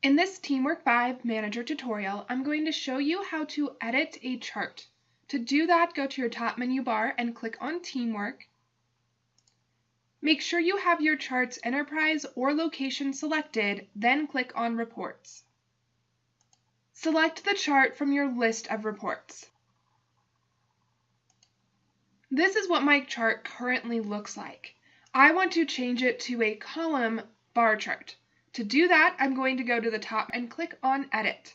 In this TeamWork 5 Manager tutorial, I'm going to show you how to edit a chart. To do that, go to your top menu bar and click on Teamwork. Make sure you have your chart's enterprise or location selected, then click on Reports. Select the chart from your list of reports. This is what my chart currently looks like. I want to change it to a column bar chart. To do that, I'm going to go to the top and click on Edit.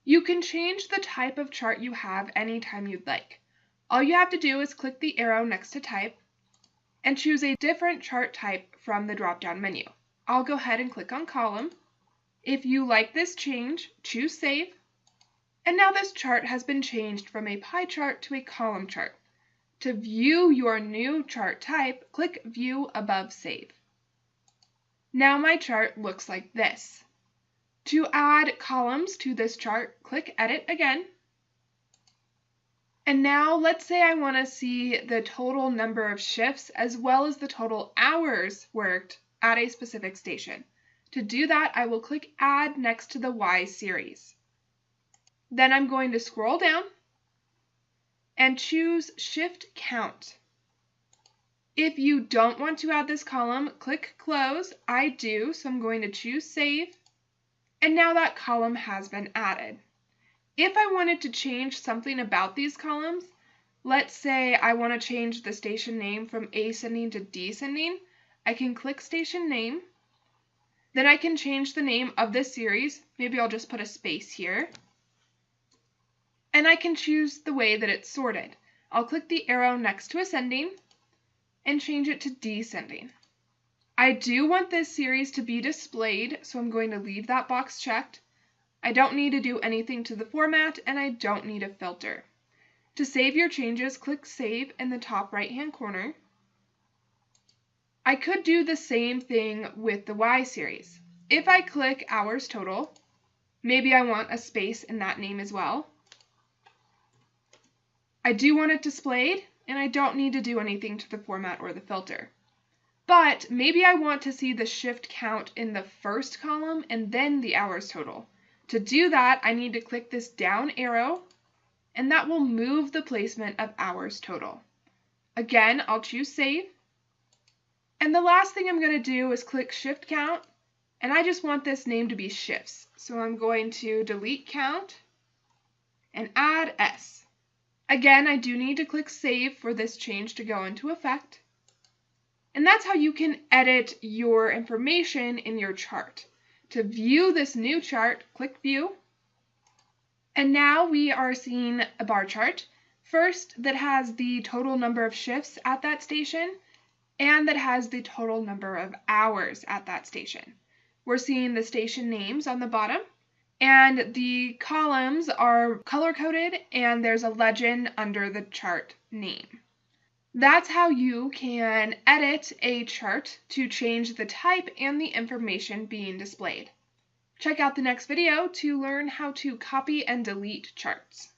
You can change the type of chart you have anytime you'd like. All you have to do is click the arrow next to Type and choose a different chart type from the drop-down menu. I'll go ahead and click on Column. If you like this change, choose Save. And now this chart has been changed from a pie chart to a column chart. To view your new chart type, click View above Save. Now my chart looks like this. To add columns to this chart, click Edit again. And now let's say I want to see the total number of shifts as well as the total hours worked at a specific station. To do that, I will click Add next to the Y series. Then I'm going to scroll down and choose Shift Count. If you don't want to add this column, click Close. I do, so I'm going to choose Save. And now that column has been added. If I wanted to change something about these columns, let's say I want to change the station name from ascending to descending, I can click Station Name. Then I can change the name of this series. Maybe I'll just put a space here. And I can choose the way that it's sorted. I'll click the arrow next to Ascending and change it to Descending. I do want this series to be displayed, so I'm going to leave that box checked. I don't need to do anything to the format, and I don't need a filter. To save your changes, click Save in the top right-hand corner. I could do the same thing with the Y series. If I click Hours Total, maybe I want a space in that name as well. I do want it displayed, and I don't need to do anything to the format or the filter. But maybe I want to see the shift count in the first column and then the hours total. To do that, I need to click this down arrow, and that will move the placement of hours total. Again, I'll choose Save. And the last thing I'm going to do is click Shift Count, and I just want this name to be shifts. So I'm going to delete count and add S. Again, I do need to click Save for this change to go into effect. And that's how you can edit your information in your chart. To view this new chart, click View. And now we are seeing a bar chart. First, that has the total number of shifts at that station, and that has the total number of hours at that station. We're seeing the station names on the bottom, and the columns are color-coded, and there's a legend under the chart name. That's how you can edit a chart to change the type and the information being displayed. Check out the next video to learn how to copy and delete charts.